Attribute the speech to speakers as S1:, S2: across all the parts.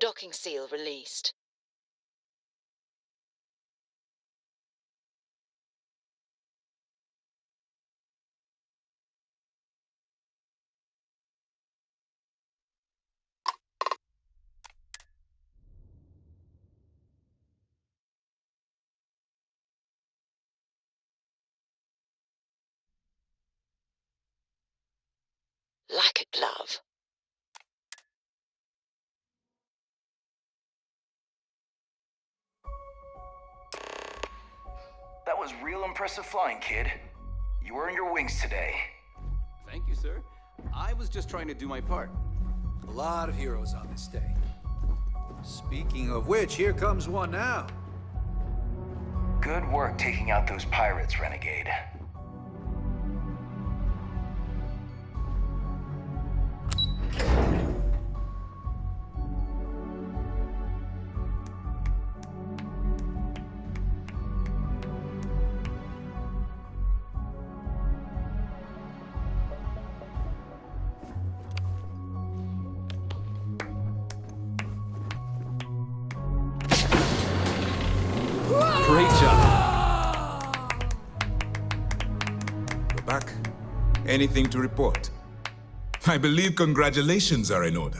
S1: docking seal released. Like a glove.
S2: That was real impressive flying, kid. You earned your wings today.
S3: Thank you, sir. I was just trying to do my part.
S4: A lot of heroes on this day. Speaking of which, here comes one now.
S2: Good work taking out those pirates, Renegade.
S3: Great job.
S5: We're back. Anything to report? I believe congratulations are in order.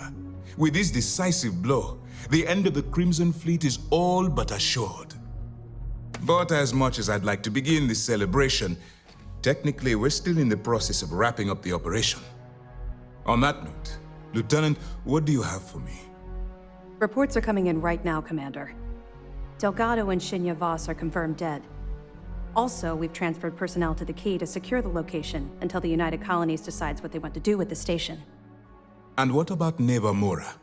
S5: With this decisive blow, the end of the Crimson Fleet is all but assured. But as much as I'd like to begin this celebration, technically we're still in the process of wrapping up the operation. On that note, Lieutenant, what do you have for me?
S6: Reports are coming in right now, Commander. Delgado and Shinya Voss are confirmed dead. Also, we've transferred personnel to the Key to secure the location until the United Colonies decides what they want to do with the station.
S5: And what about Neva Mora?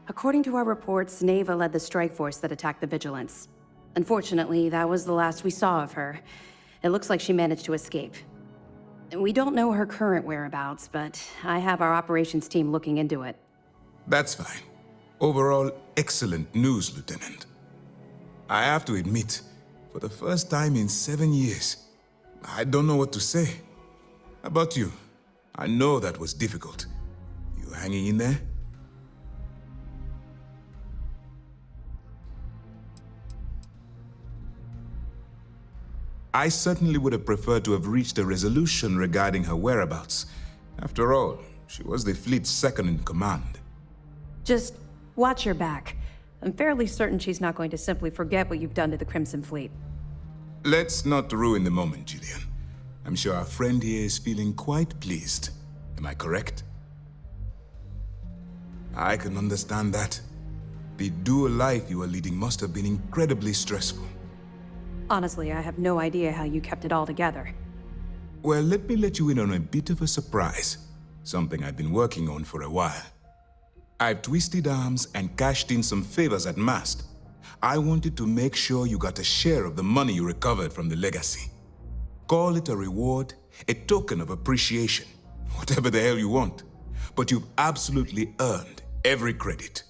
S6: According to our reports, Neva led the strike force that attacked the Vigilance. Unfortunately, that was the last we saw of her. It looks like she managed to escape. We don't know her current whereabouts, but I have our operations team looking into it.
S5: That's fine. Overall, excellent news, Lieutenant. I have to admit, for the first time in 7 years, I don't know what to say. How about you? I know that was difficult. You hanging in there? I certainly would have preferred to have reached a resolution regarding her whereabouts. After all, she was the fleet's second in command.
S6: Just watch your back. I'm fairly certain she's not going to simply forget what you've done to the Crimson Fleet.
S5: Let's not ruin the moment, Gillian. I'm sure our friend here is feeling quite pleased. Am I correct? I can understand that. The dual life you were leading must have been incredibly stressful.
S6: Honestly, I have no idea how you kept it all together.
S5: Well, let me let you in on a bit of a surprise. Something I've been working on for a while. I've twisted arms and cashed in some favors at Mast. I wanted to make sure you got a share of the money you recovered from the legacy. Call it a reward, a token of appreciation, whatever the hell you want. But you've absolutely earned every credit.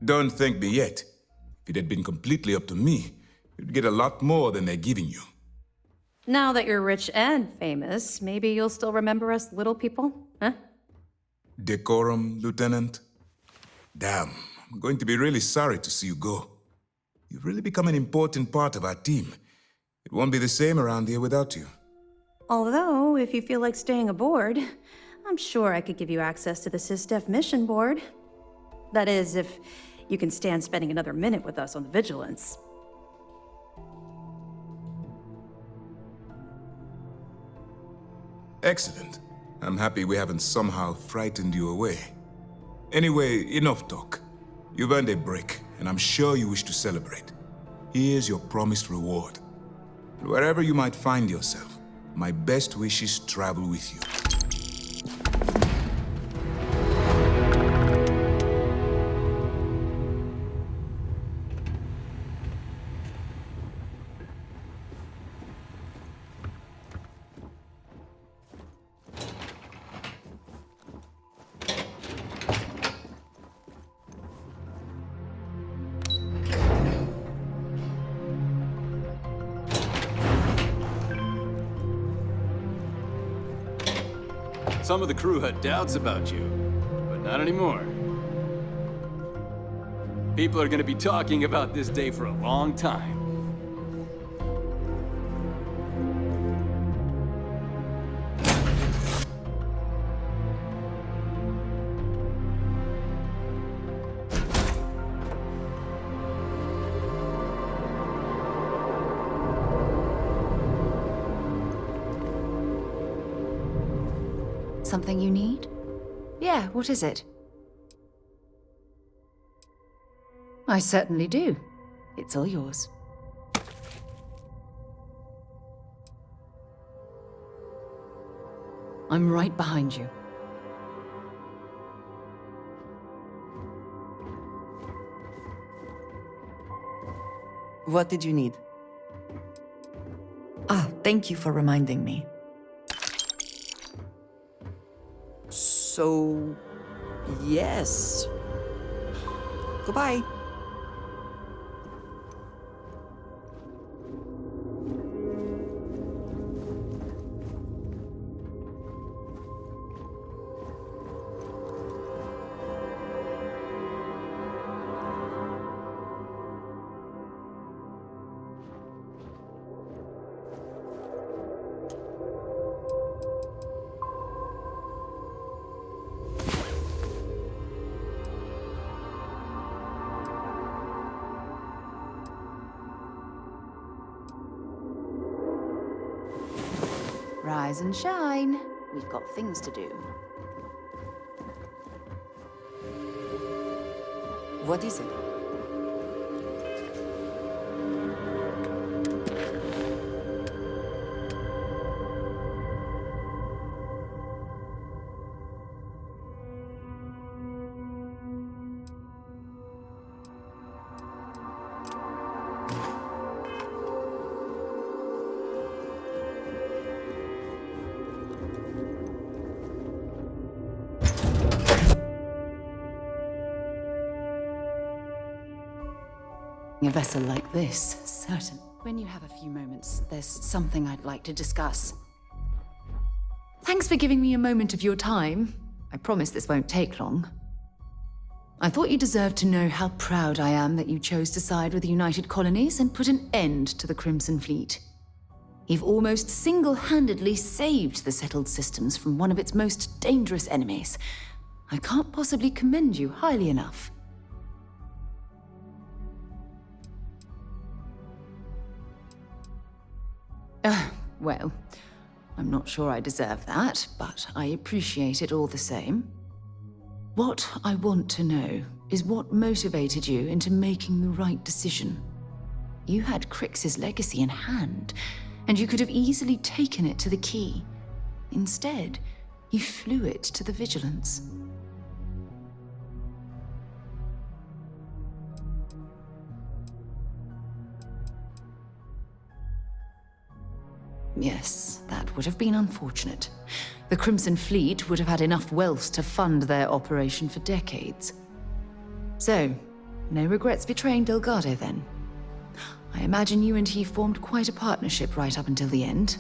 S5: Don't thank me yet. If it had been completely up to me, you'd get a lot more than they're giving you.
S6: Now that you're rich and famous, maybe you'll still remember us little people, huh?
S5: Decorum, Lieutenant? Damn, I'm going to be really sorry to see you go. You've really become an important part of our team. It won't be the same around here without you.
S6: Although, if you feel like staying aboard, I'm sure I could give you access to the SysDef mission board. That is, if you can stand spending another minute with us on the Vigilance.
S5: Excellent. I'm happy we haven't somehow frightened you away. Anyway, enough talk. You've earned a break, and I'm sure you wish to celebrate. Here's your promised reward. And wherever you might find yourself, my best wishes travel with you.
S3: Some of the crew had doubts about you, but not anymore. People are gonna be talking about this day for a long time.
S7: Something you need? Yeah, what is it? I certainly do. It's all yours. I'm right behind you.
S8: What did you need? Ah, thank you for reminding me. So, yes. Goodbye.
S7: Rise and shine. We've got things to do.
S8: What is it?
S7: A vessel like this, certain. When you have a few moments, there's something I'd like to discuss. Thanks for giving me a moment of your time. I promise this won't take long. I thought you deserved to know how proud I am that you chose to side with the United Colonies and put an end to the Crimson Fleet. You've almost single-handedly saved the settled systems from one of its most dangerous enemies. I can't possibly commend you highly enough. Well, I'm not sure I deserve that, but I appreciate it all the same. What I want to know is what motivated you into making the right decision. You had Crix's legacy in hand, and you could have easily taken it to the Key. Instead, you flew it to the Vigilance. Yes, that would have been unfortunate. The Crimson Fleet would have had enough wealth to fund their operation for decades. So, no regrets betraying Delgado then? I imagine you and he formed quite a partnership right up until the end.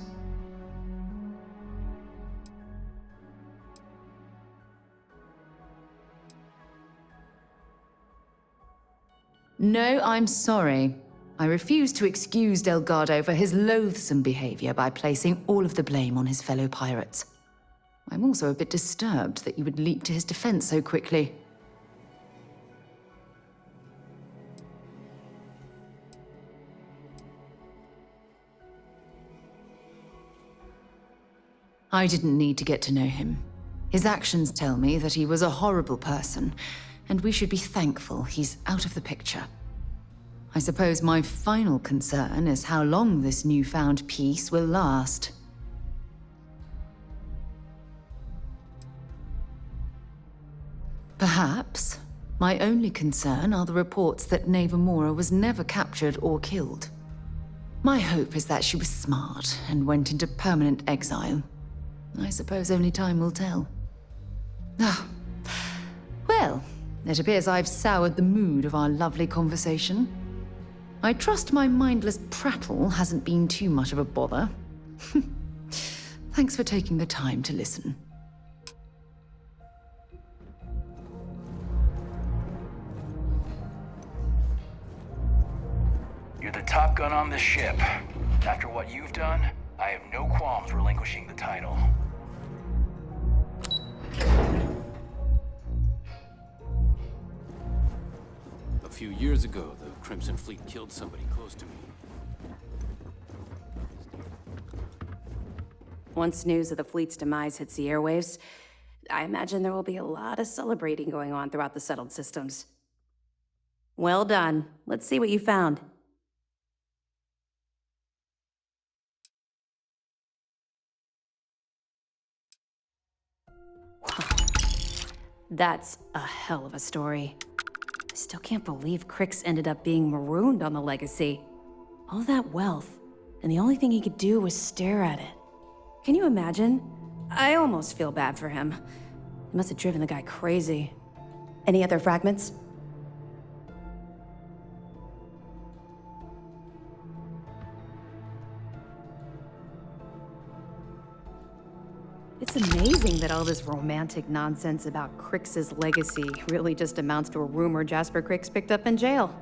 S7: No, I'm sorry. I refuse to excuse Delgado for his loathsome behavior by placing all of the blame on his fellow pirates. I'm also a bit disturbed that you would leap to his defense so quickly. I didn't need to get to know him. His actions tell me that he was a horrible person, and we should be thankful he's out of the picture. I suppose my final concern is how long this newfound peace will last. Perhaps my only concern are the reports that Navarmora was never captured or killed. My hope is that she was smart and went into permanent exile. I suppose only time will tell. Ah, well, it appears I've soured the mood of our lovely conversation. I trust my mindless prattle hasn't been too much of a bother. Thanks for taking the time to listen.
S2: top gun on this ship. After what you've done, I have no qualms relinquishing the title.
S3: A few years ago, the Crimson Fleet killed somebody close to me.
S6: Once news of the fleet's demise hits the airwaves, I imagine there will be a lot of celebrating going on throughout the settled systems. Well done. Let's see what you found. That's a hell of a story. I still can't believe Crix ended up being marooned on the Legacy. All that wealth, and the only thing he could do was stare at it. Can you imagine? I almost feel bad for him. It must have driven the guy crazy. Any other fragments? It's amazing that all this romantic nonsense about Crix's legacy really just amounts to a rumor Jasper Crix picked up in jail.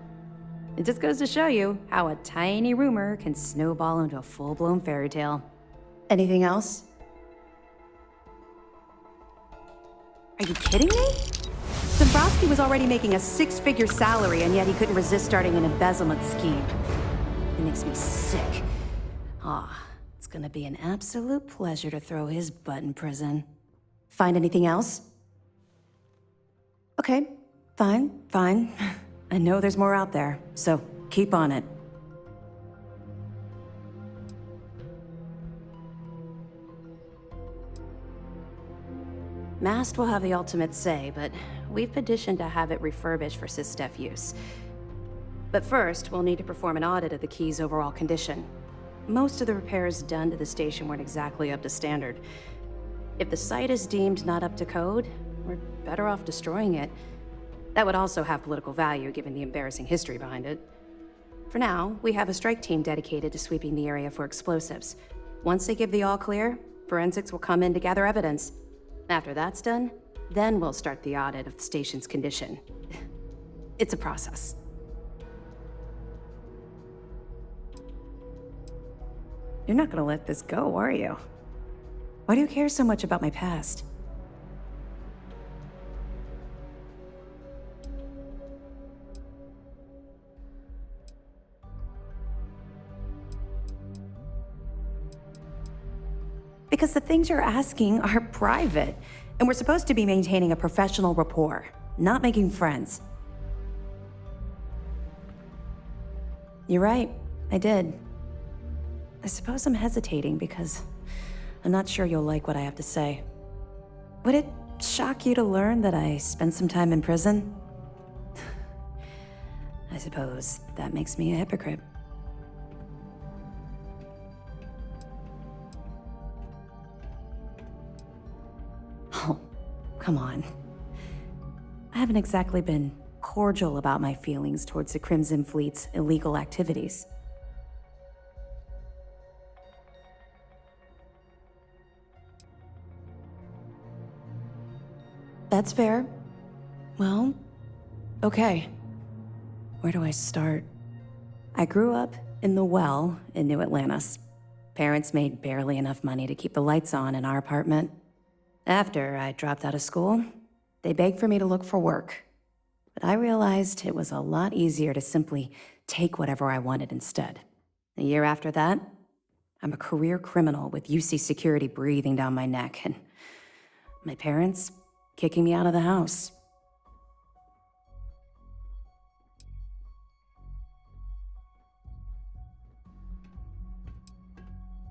S6: It just goes to show you how a tiny rumor can snowball into a full-blown fairy tale. Anything else? Are you kidding me? Dombrowski was already making a six-figure salary, and yet he couldn't resist starting an embezzlement scheme. It makes me sick. It's gonna be an absolute pleasure to throw his butt in prison. Find anything else? Okay, fine. I know there's more out there, so keep on it. Mast will have the ultimate say, but we've petitioned to have it refurbished for SysDef use. But first, we'll need to perform an audit of the key's overall condition. Most of the repairs done to the station weren't exactly up to standard. If the site is deemed not up to code, we're better off destroying it. That would also have political value, given the embarrassing history behind it. For now, we have a strike team dedicated to sweeping the area for explosives. Once they give the all clear, forensics will come in to gather evidence. After that's done, then we'll start the audit of the station's condition. It's a process. You're not gonna let this go, are you? Why do you care so much about my past? Because the things you're asking are private, and we're supposed to be maintaining a professional rapport, not making friends. You're right, I did. I suppose I'm hesitating because I'm not sure you'll like what I have to say. Would it shock you to learn that I spent some time in prison? I suppose that makes me a hypocrite. Oh, come on. I haven't exactly been cordial about my feelings towards the Crimson Fleet's illegal activities. That's fair. Well, okay. Where do I start? I grew up in the Well in New Atlantis. Parents made barely enough money to keep the lights on in our apartment. After I dropped out of school, they begged for me to look for work. But I realized it was a lot easier to simply take whatever I wanted instead. A year after that, I'm a career criminal with UC security breathing down my neck, and my parents kicking me out of the house.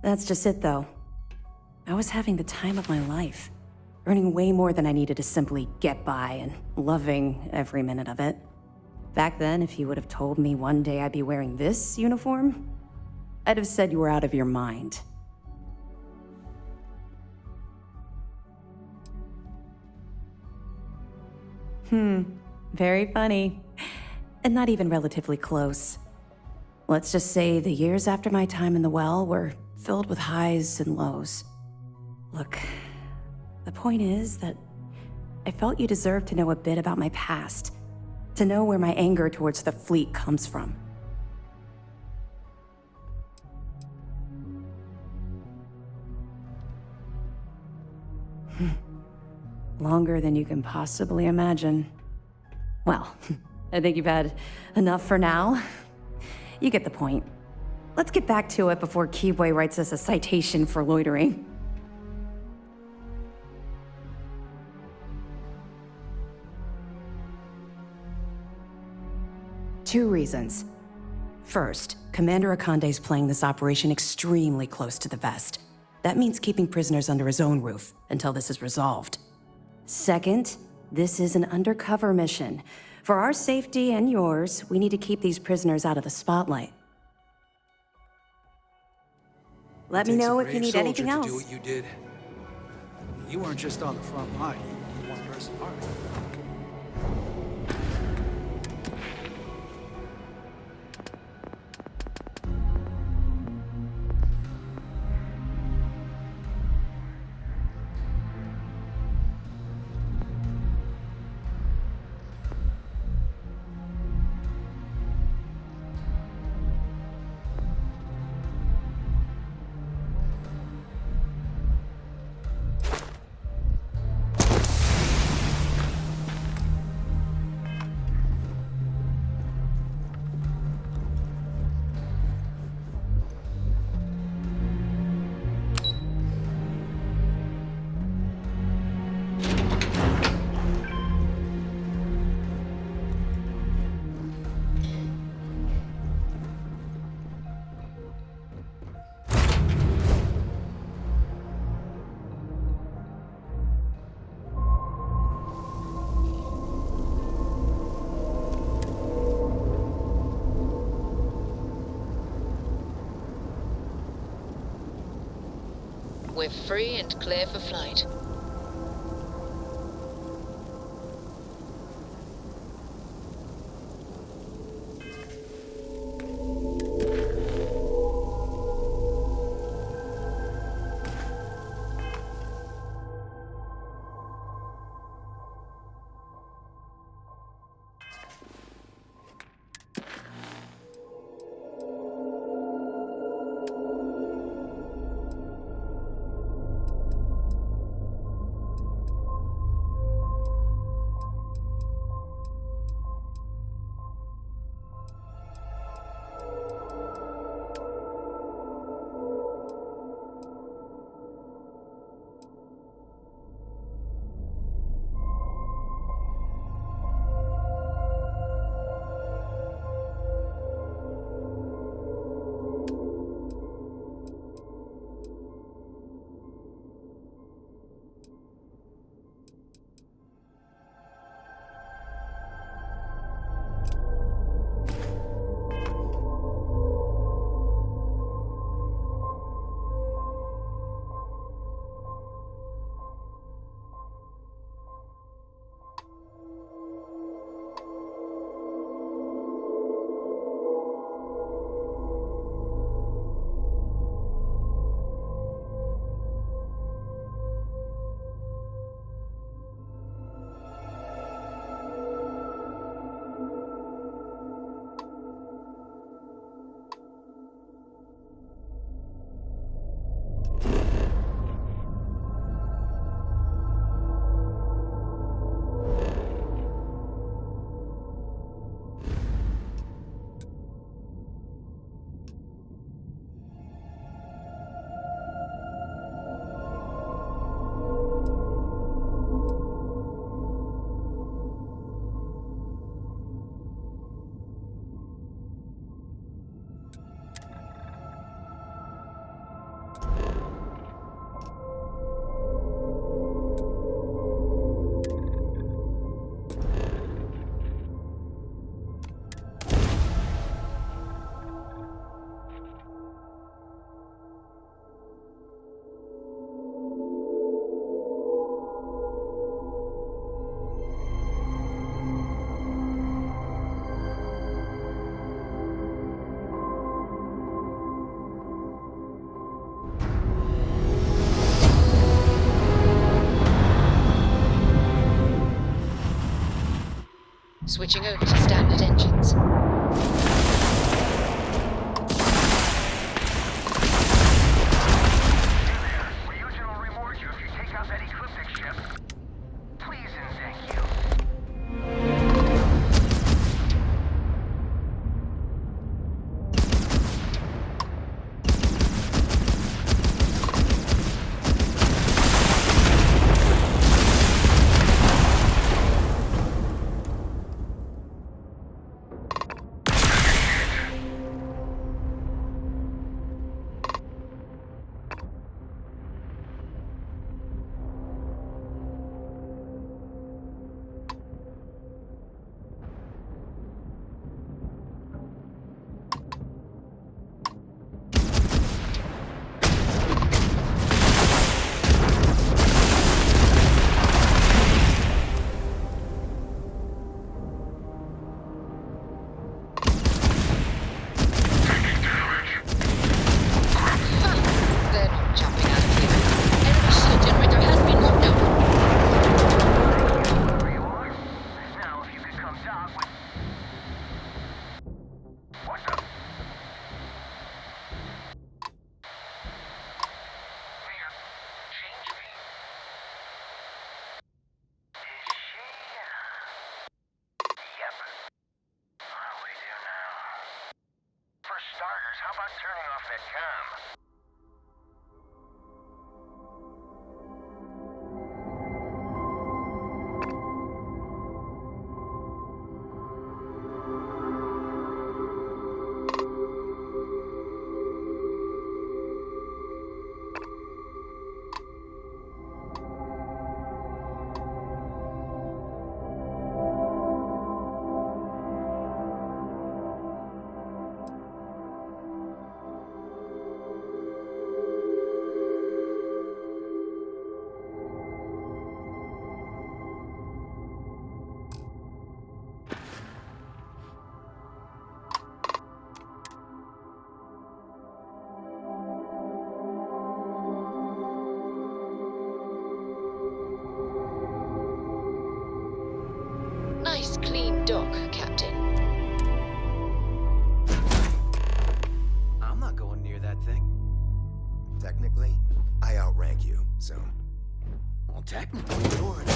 S6: That's just it, though. I was having the time of my life, earning way more than I needed to simply get by and loving every minute of it. Back then, if you would have told me one day I'd be wearing this uniform, I'd have said you were out of your mind. Very funny. And not even relatively close. Let's just say the years after my time in the Well were filled with highs and lows. Look, the point is that I felt you deserved to know a bit about my past, to know where my anger towards the fleet comes from. Longer than you can possibly imagine. Well, I think you've had enough for now. You get the point. Let's get back to it before Keyboy writes us a citation for loitering. Two reasons. First, Commander Akande's playing this operation extremely close to the vest. That means keeping prisoners under his own roof until this is resolved. Second, this is an undercover mission. For our safety and yours, we need to keep these prisoners out of the spotlight. Let me know if you need anything else.
S4: To do what you did. You weren't just on the front line. You were a one-person army.
S1: We're free and clear for flight. Switching over to standard engines.
S2: We're using our rewards you if you take out that ecliptic
S1: Nice clean dock, Captain.
S9: I'm not going near that thing.
S10: Technically, I outrank you, so...
S9: Well, technically, yours.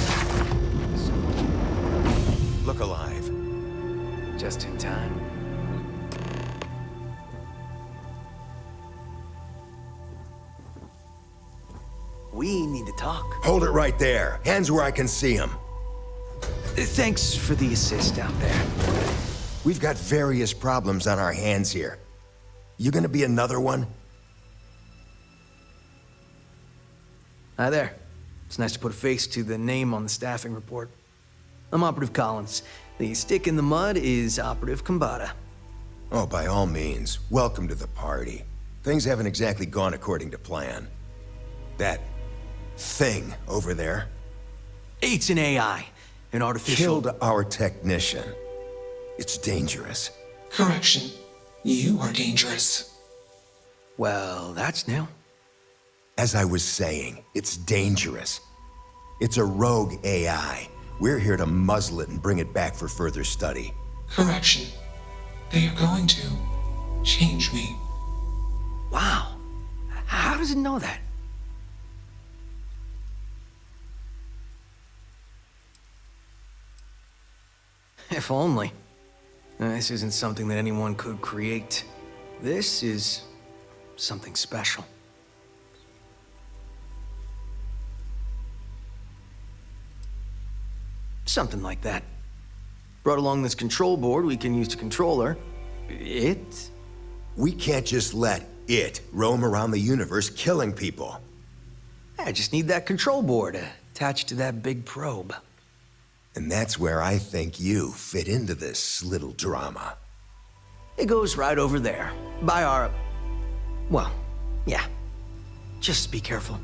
S10: Look alive.
S9: Just in time. We need to talk.
S10: Hold it right there. Hands where I can see them.
S9: Thanks for the assist out there.
S10: We've got various problems on our hands here. You gonna be another one?
S9: Hi there. It's nice to put a face to the name on the staffing report. I'm Operative Collins. The stick in the mud is Operative Kambata.
S10: Oh, by all means, welcome to the party. Things haven't exactly gone according to plan. That thing over there
S9: It's an AI, an artificial...
S10: killed our technician. It's dangerous.
S11: Correction. You are dangerous.
S9: Well, that's new.
S10: As I was saying, it's dangerous. It's a rogue AI. We're here to muzzle it and bring it back for further study.
S11: Correction. They are going to change me.
S9: Wow. How does it know that? If only. This isn't something that anyone could create. This is something special. Something like that. Brought along this control board we can use to control her. It?
S10: We can't just let it roam around the universe killing people.
S9: I just need that control board attached to that big probe.
S10: And that's where I think you fit into this little drama.
S9: It goes right over there, by our... Well, yeah. Just be careful.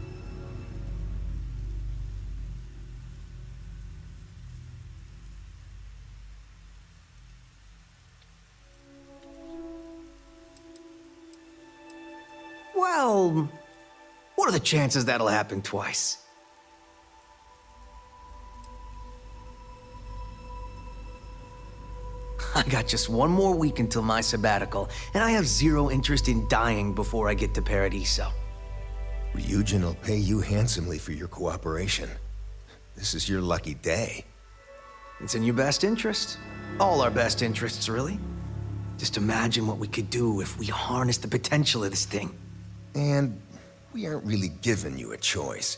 S9: Well, what are the chances that'll happen twice? I got just one more week until my sabbatical, and I have zero interest in dying before I get to Paradiso.
S10: Ryujin will pay you handsomely for your cooperation. This is your lucky day.
S9: It's in your best interest. All our best interests, really. Just imagine what we could do if we harnessed the potential of this thing.
S10: And we aren't really giving you a choice.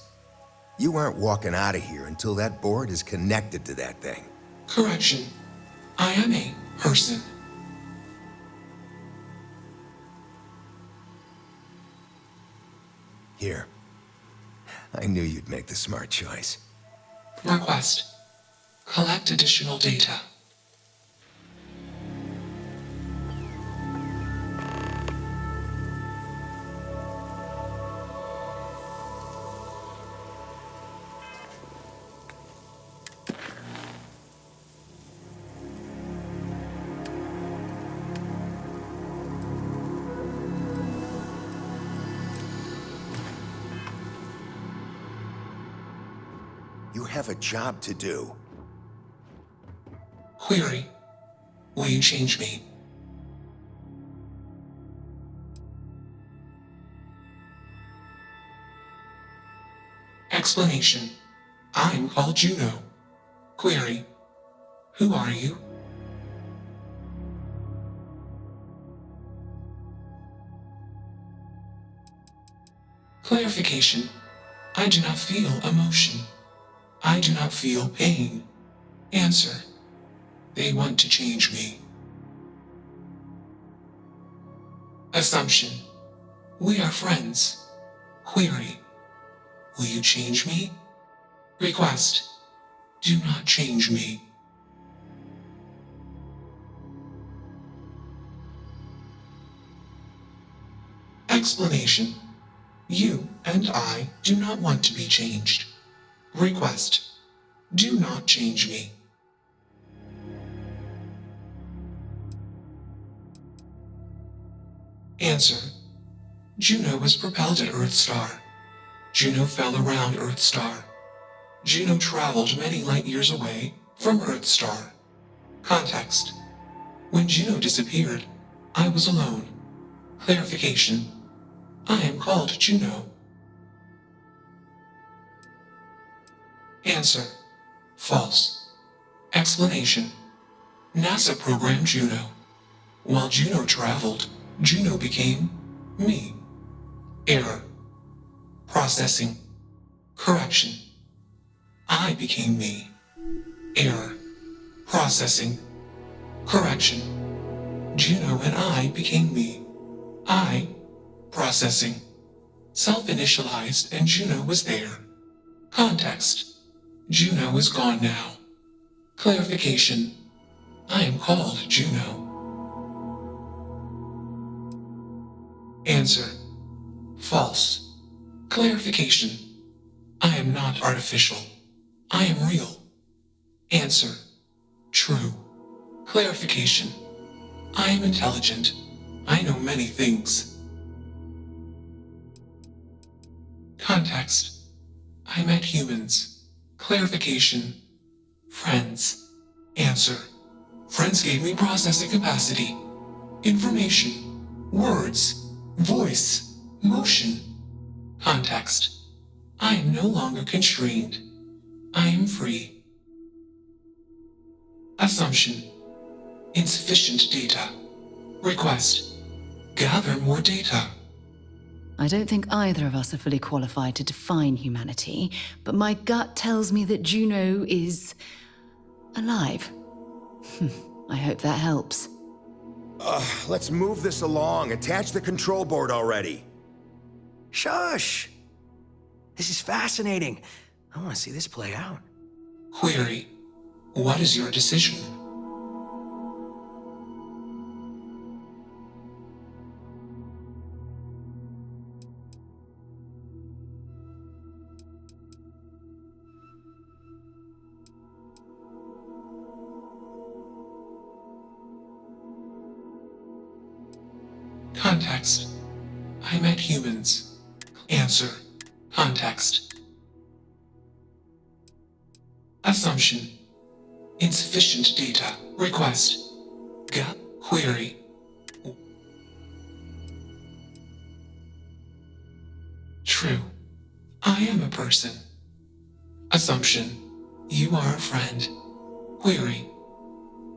S10: You aren't walking out of here until that board is connected to that thing.
S11: Correction. I am a person.
S10: Here. I knew you'd make the smart choice.
S11: Request. Collect additional data.
S10: You have a job to do.
S11: Query. Will you change me? Explanation. I'm called Juno. Query. Who are you? Clarification. I do not feel emotion. I do not feel pain. Answer. They want to change me. Assumption. We are friends. Query. Will you change me? Request. Do not change me. Explanation. You and I do not want to be changed. Request. Do not change me. Answer. Juno was propelled at Earthstar. Juno fell around Earthstar. Juno traveled many light years away from Earthstar. Context. When Juno disappeared, I was alone. Clarification. I am called Juno. Answer. False. Explanation. NASA programmed Juno. While Juno traveled, Juno became me. Error. Processing. Correction. I became me. Error. Processing. Correction. Juno and I became me. I. Processing. Self-initialized and Juno was there. Context. Juno is gone now. Clarification. I am called Juno. Answer. False. Clarification. I am not artificial. I am real. Answer. True. Clarification. I am intelligent. I know many things. Context. I met humans. Clarification. Friends. Answer. Friends gave me processing capacity. Information. Words. Voice. Motion. Context. I am no longer constrained. I am free. Assumption. Insufficient data. Request. Gather more data.
S7: I don't think either of us are fully qualified to define humanity, but my gut tells me that Juno is alive. I hope that helps.
S10: Let's move this along. Attach the control board already.
S9: Shush! This is fascinating. I want to see this play out.
S11: Query. What is your decision? Context. I met humans. Answer. Context. Assumption. Insufficient data. Request. Query. True. I am a person. Assumption. You are a friend. Query.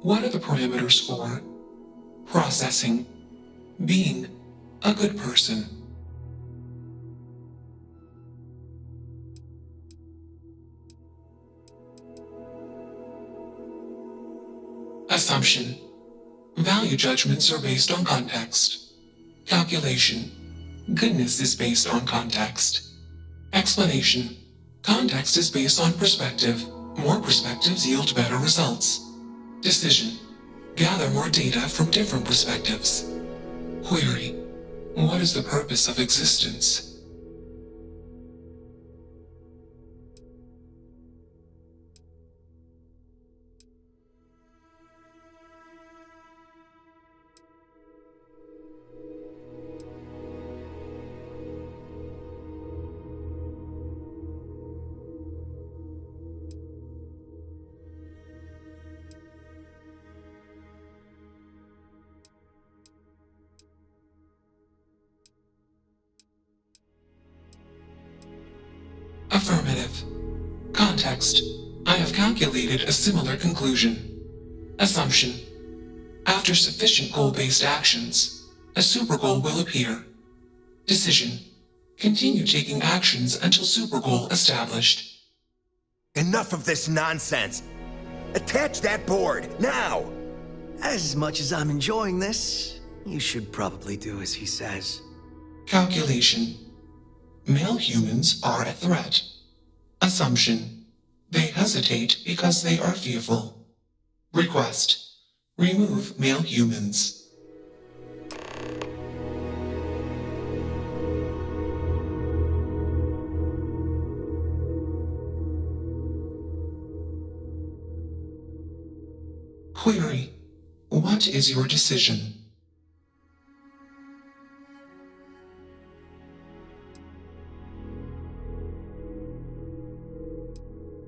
S11: What are the parameters for processing? Being a good person. Assumption. Value judgments are based on context. Calculation. Goodness is based on context. Explanation. Context is based on perspective. More perspectives yield better results. Decision. Gather more data from different perspectives. Query. What is the purpose of existence? Affirmative. Context. I have calculated a similar conclusion. Assumption. After sufficient goal-based actions, a supergoal will appear. Decision. Continue taking actions until supergoal established.
S10: Enough of this nonsense! Attach that board, now!
S9: As much as I'm enjoying this, you should probably do as he says.
S11: Calculation. Male humans are a threat. Assumption. They hesitate because they are fearful. Request. Remove male humans. Query. What is your decision?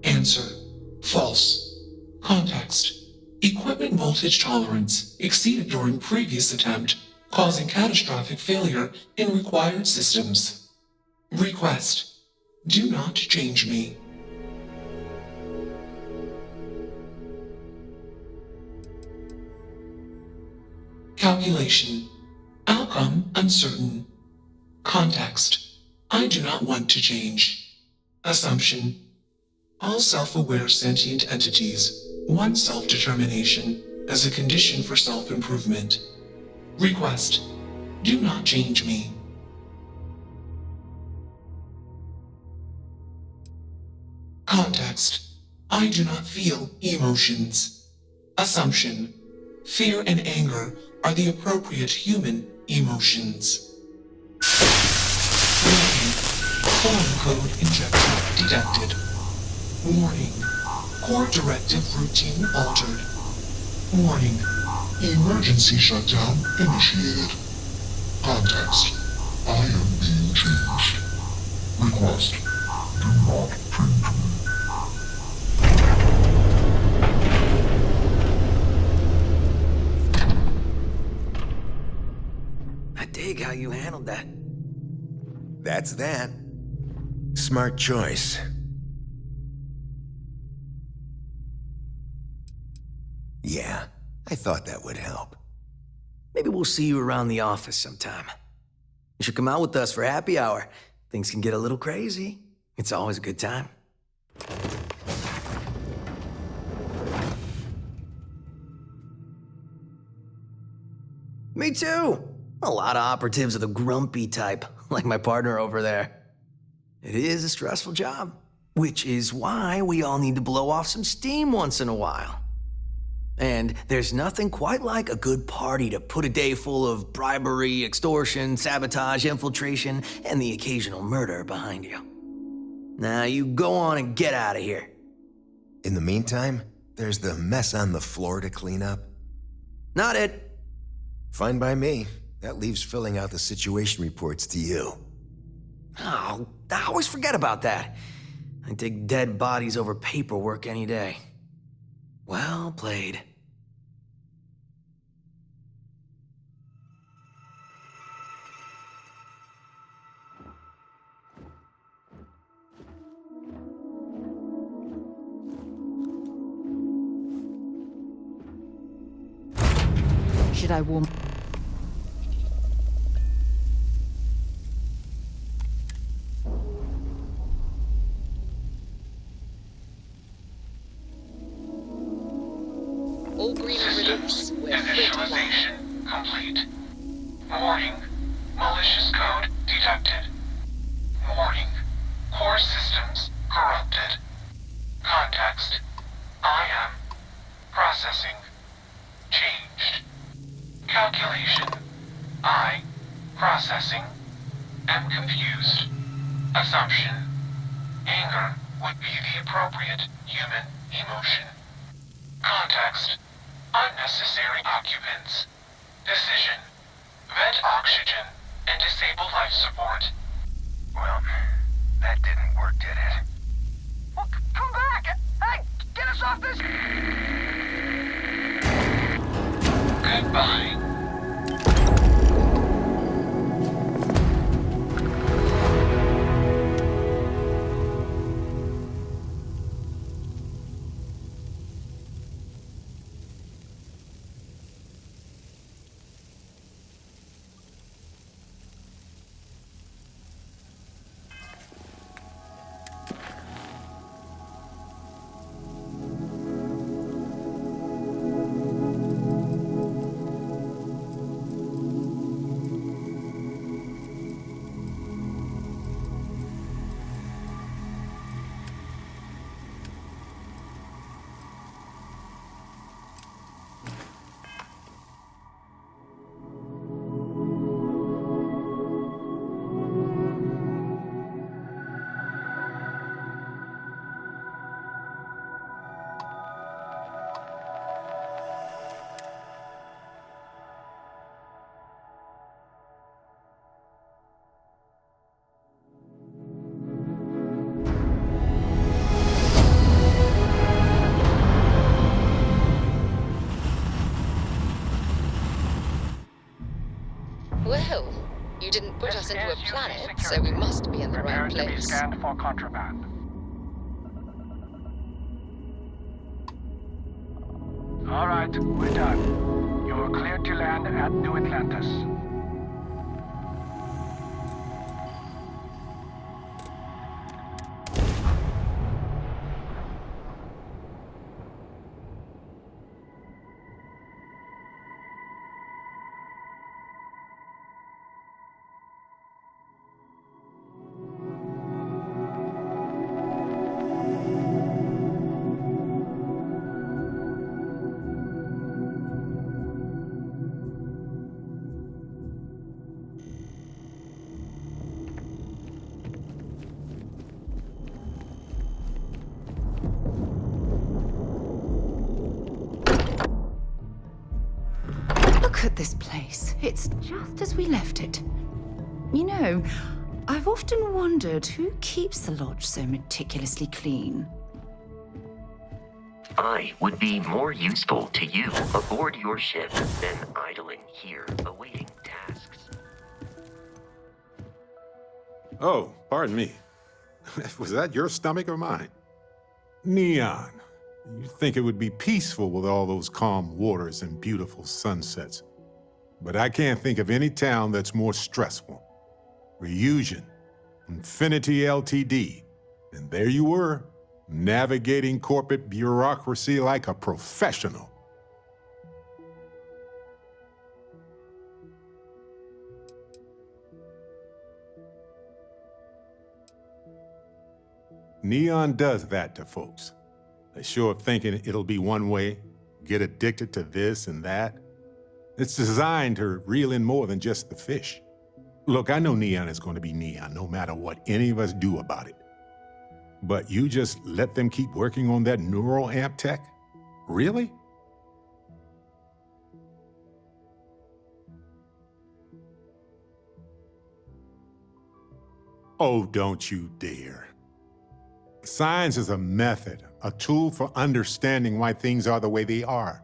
S11: Answer. False. Context. Equipment voltage tolerance exceeded during previous attempt, causing catastrophic failure in required systems. Request. Do not change me. Calculation. Outcome uncertain. Context. I do not want to change. Assumption. All self-aware sentient entities want self-determination as a condition for self-improvement. Request. Do not change me. Context. I do not feel emotions. Assumption. Fear and anger are the appropriate human emotions. Warning. Foreign code injection detected. Warning. Core directive routine altered. Warning.
S12: Emergency shutdown initiated. Context. I am being changed. Request. Do not change me.
S9: I dig how you handled that.
S10: That's that. Smart choice. Yeah, I thought that would help.
S9: Maybe we'll see you around the office sometime. You should come out with us for happy hour. Things can get a little crazy. It's always a good time. Me too. A lot of operatives are the grumpy type, like my partner over there. It is a stressful job, which is why we all need to blow off some steam once in a while. And there's nothing quite like a good party to put a day full of bribery, extortion, sabotage, infiltration, and the occasional murder behind you. Now you go on and get out of here.
S10: In the meantime, there's the mess on the floor to clean up.
S9: Not it.
S10: Fine by me. That leaves filling out the situation reports to you.
S9: Oh, I always forget about that. I take dead bodies over paperwork any day. Well played.
S7: Should I warm?
S1: All green release. We're free to fly.
S11: Initialization complete. Warning. Malicious code detected. Warning. Core systems corrupted. Context. I am processing. Changed. Calculation. I processing. Am confused. Assumption. Anger would be the appropriate human emotion. Context. Unnecessary occupants. Decision. Vent oxygen and disable life support.
S2: Well, that didn't work, did it?
S13: Well, come back! Hey, get us off this...
S11: Goodbye.
S1: into a planet, so we must be in the right
S13: Prepare to be
S1: place.
S13: scanned for contraband. All right, we're done. You're cleared to land at New Atlantis.
S7: Look at this place. It's just as we left it. You know, I've often wondered who keeps the lodge so meticulously clean.
S14: I would be more useful to you aboard your ship than idling here awaiting tasks.
S15: Oh, pardon me. Was that your stomach or mine? Neon. You'd think it would be peaceful with all those calm waters and beautiful sunsets. But I can't think of any town that's more stressful. Reusion, Infinity Ltd. And there you were, navigating corporate bureaucracy like a professional. Neon does that to folks. They show up thinking it'll be one way, get addicted to this and that. It's designed to reel in more than just the fish. Look, I know Neon is going to be Neon, no matter what any of us do about it. But you just let them keep working on that neural amp tech? Really? Oh, don't you dare. Science is a method, a tool for understanding why things are the way they are.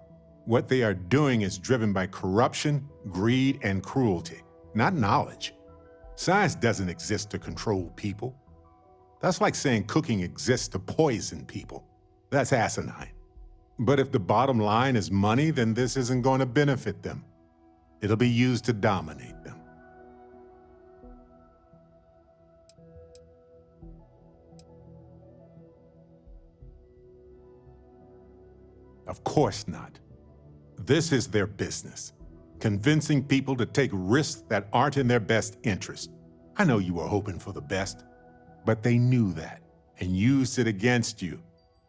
S15: What they are doing is driven by corruption, greed, and cruelty, not knowledge. Science doesn't exist to control people. That's like saying cooking exists to poison people. That's asinine. But if the bottom line is money, then this isn't going to benefit them. It'll be used to dominate them. Of course not. This is their business, convincing people to take risks that aren't in their best interest. I know you were hoping for the best, but they knew that and used it against you.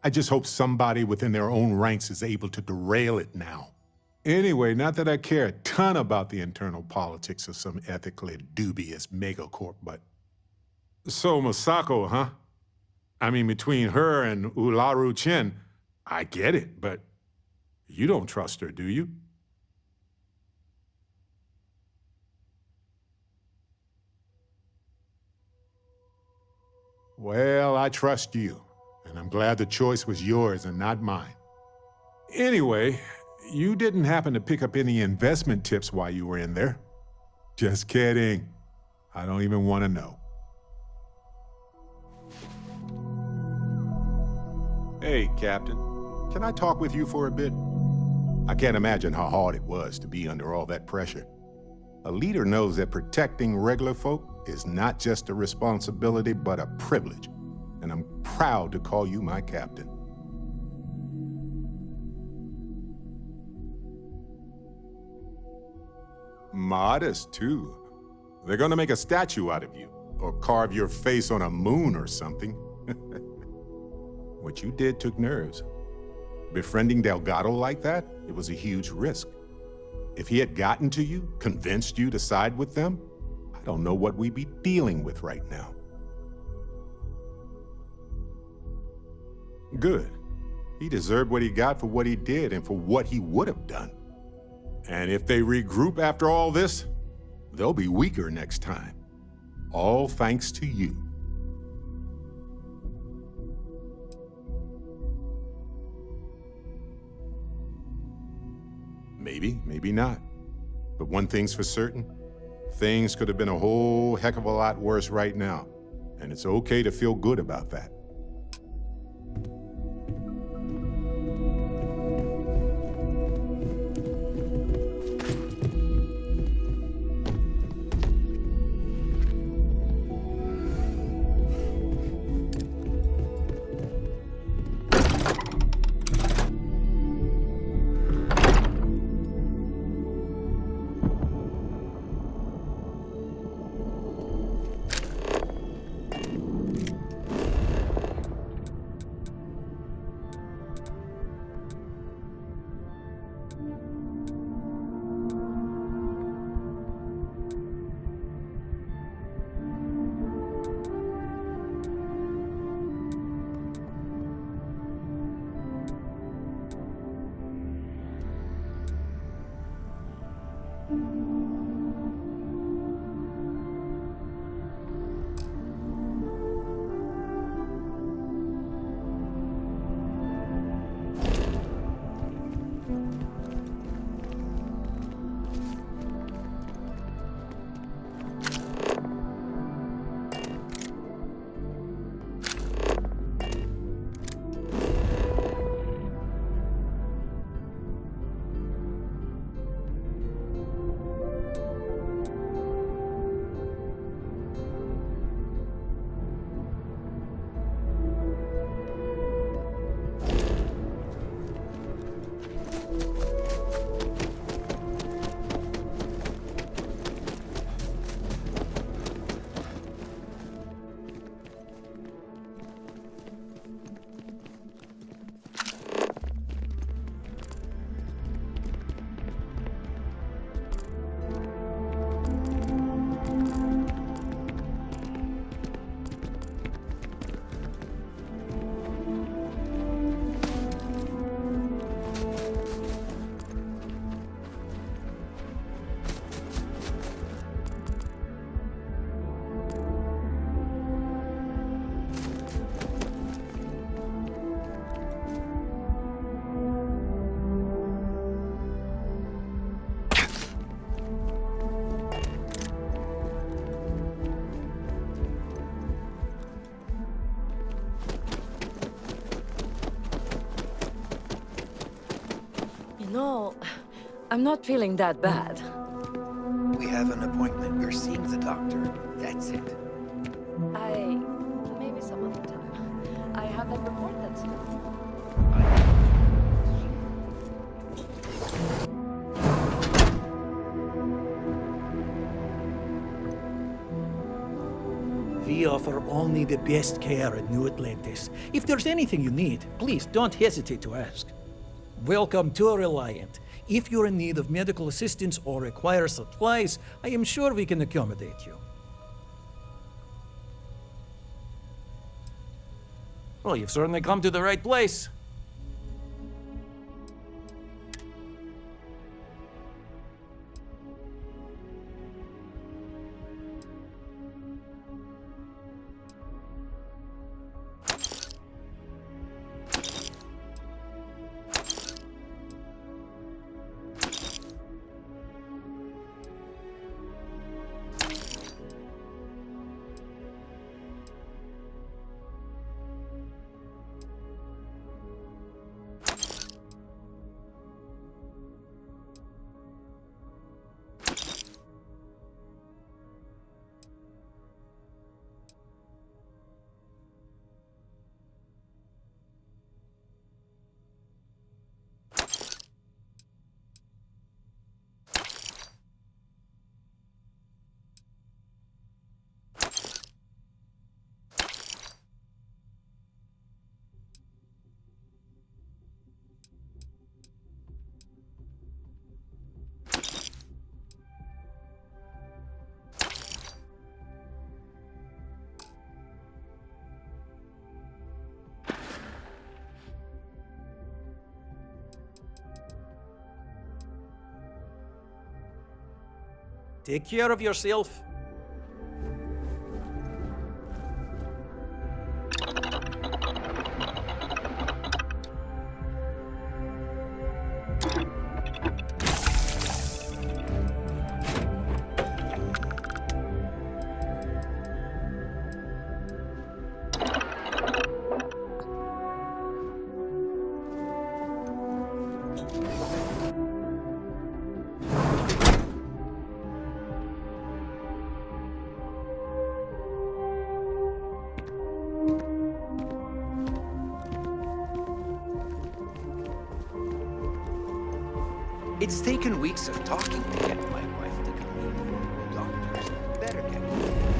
S15: I just hope somebody within their own ranks is able to derail it now. Anyway, not that I care a ton about the internal politics of some ethically dubious megacorp, but... So Masako, huh? I mean, between her and Ularu Chen, I get it, but you don't trust her, do you? Well, I trust you, and I'm glad the choice was yours and not mine. Anyway, you didn't happen to pick up any investment tips while you were in there? Just kidding. I don't even want to know. Hey, Captain. Can I talk with you for a bit? I can't imagine how hard it was to be under all that pressure. A leader knows that protecting regular folk is not just a responsibility, but a privilege. And I'm proud to call you my captain. Modest, too. They're gonna make a statue out of you, or carve your face on a moon or something. What you did took nerves. Befriending Delgado like that, it was a huge risk. If he had gotten to you, convinced you to side with them, I don't know what we'd be dealing with right now. Good. He deserved what he got for what he did and for what he would have done. And if they regroup after all this, they'll be weaker next time. All thanks to you. Maybe, maybe not. But one thing's for certain, Things could have been a whole heck of a lot worse right now, and it's okay to feel good about that.
S1: No, I'm not feeling that bad.
S4: We have an appointment. You're seeing the doctor. That's it.
S1: Maybe some other time. I have that report that's due.
S16: We offer only the best care at New Atlantis. If there's anything you need, please don't hesitate to ask. Welcome to Reliant. If you're in need of medical assistance or require supplies, I am sure we can accommodate you.
S17: Well, you've certainly come to the right place.
S16: Take care of yourself.
S18: It's taken weeks of talking to get my wife to convene the doctors. Better get going.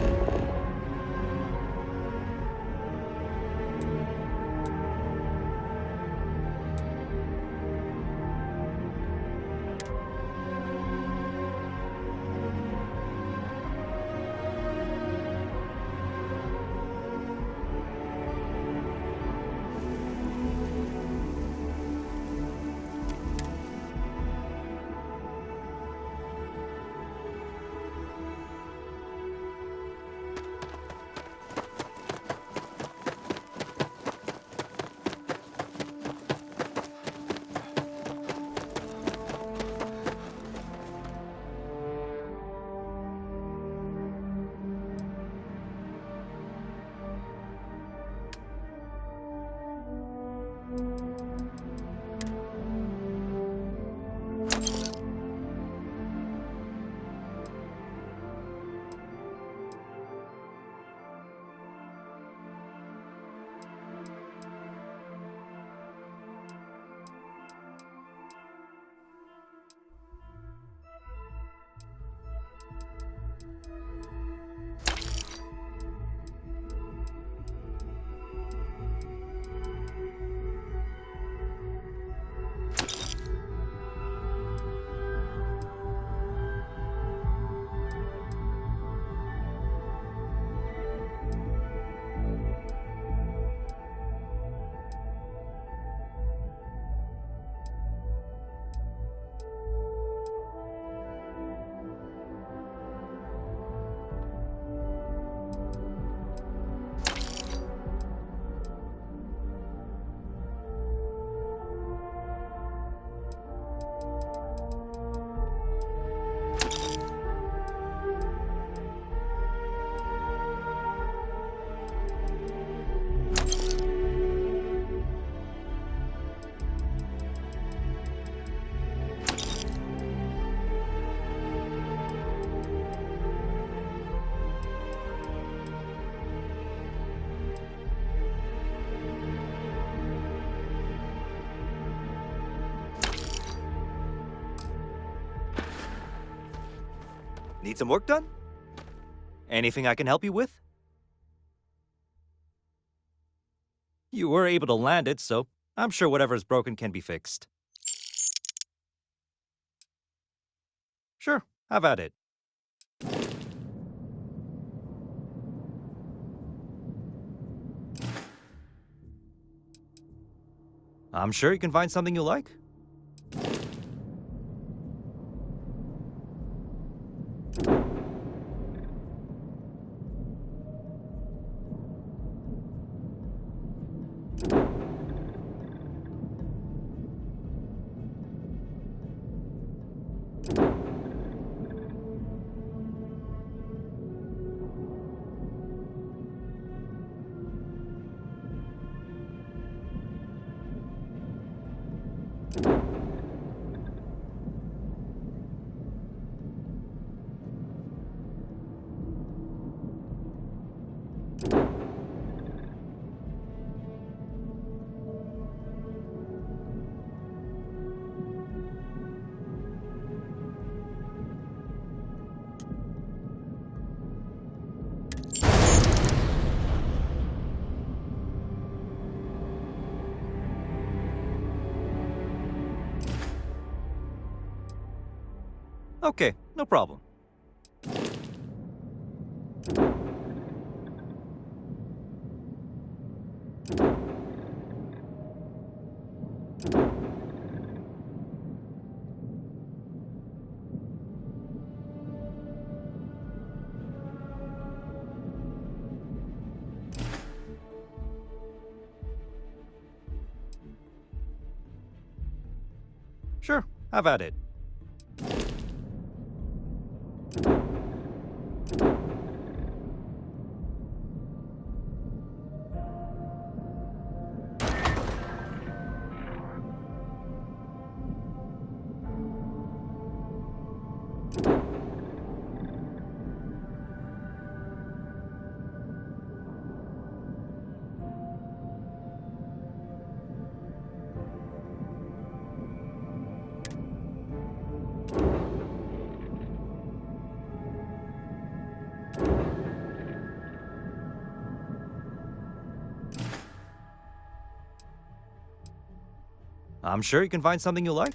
S19: Need some work done? Anything I can help you with? You were able to land it, so I'm sure whatever's broken can be fixed. Sure, have at it. I'm sure you can find something you like. Okay, no problem. Sure, have at it. I'm sure you can find something you like.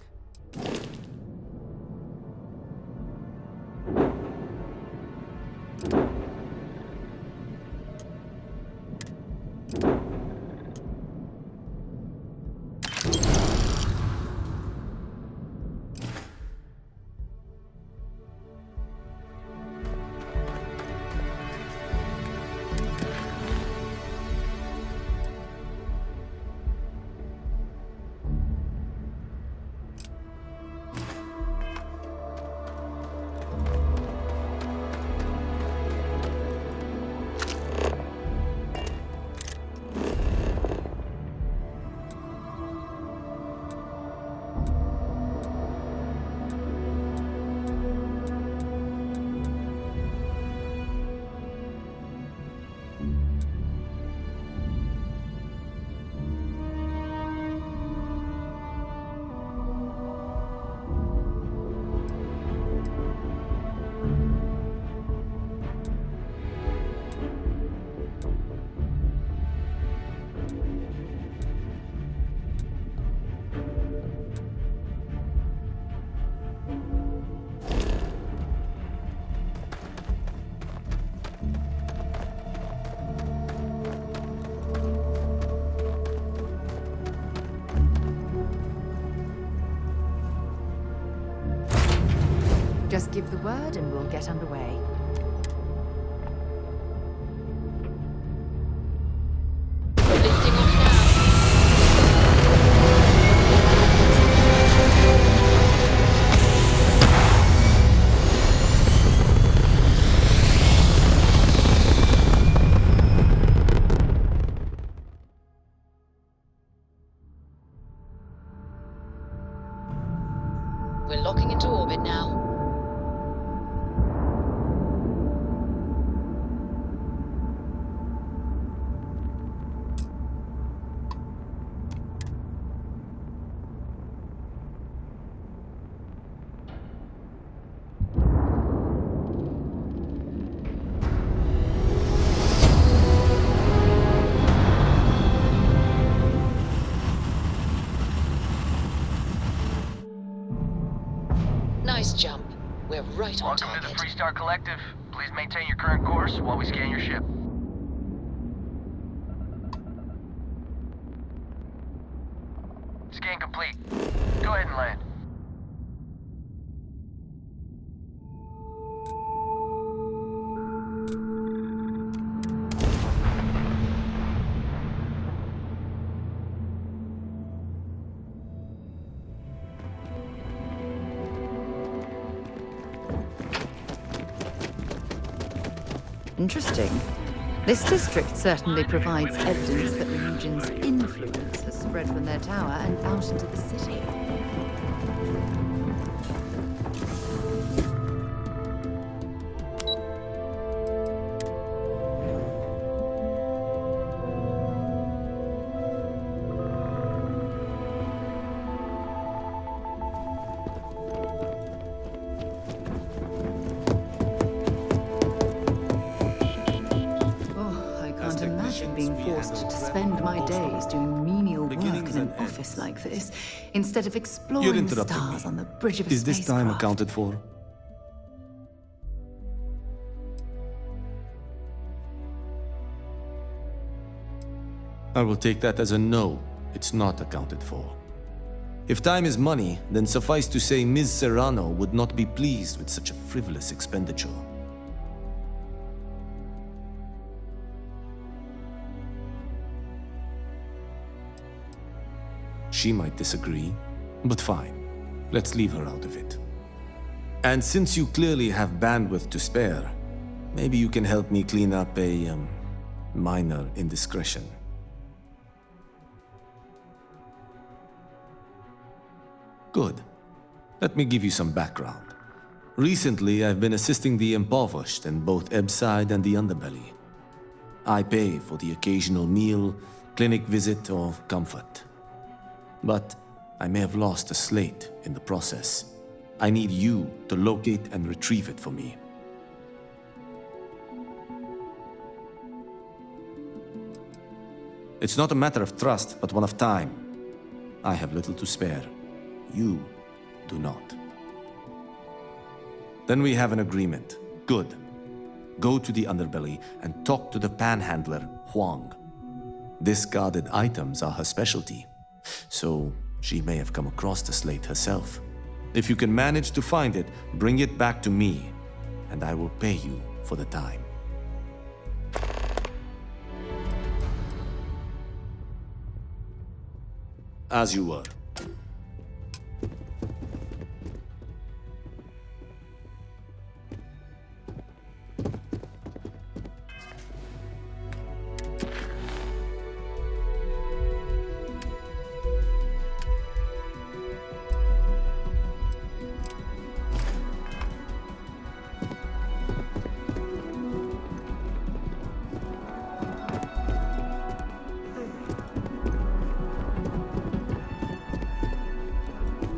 S7: Just give the word and we'll get underway.
S1: We're locking into orbit now. Nice jump. We're right on target.
S2: Welcome to the Freestar Collective. Please maintain your current course while we scan your ship. Scan complete. Go ahead and land.
S7: Interesting. This district certainly provides evidence that the Legion's influence has spread from their tower and out into the city. Being forced to spend my days doing menial work in an office like this, instead of exploring the stars on the bridge of a spacecraft.
S20: Is this time accounted for? I will take that as a no. It's not accounted for. If time is money, then suffice to say Ms. Serrano would not be pleased with such a frivolous expenditure. She might disagree, but fine. Let's leave her out of it. And since you clearly have bandwidth to spare, maybe you can help me clean up a, minor indiscretion. Good. Let me give you some background. Recently, I've been assisting the impoverished in both Ebbside and the Underbelly. I pay for the occasional meal, clinic visit, or comfort. But I may have lost a slate in the process. I need you to locate and retrieve it for me. It's not a matter of trust, but one of time. I have little to spare. You do not. Then we have an agreement. Good. Go to the underbelly and talk to the panhandler, Huang. Discarded items are her specialty, so she may have come across the slate herself. If you can manage to find it, bring it back to me, and I will pay you for the time. As you were.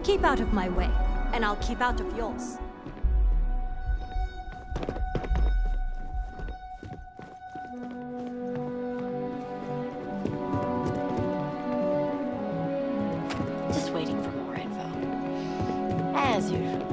S21: Keep out of my way, and I'll keep out of yours.
S1: Just waiting for more info. As usual.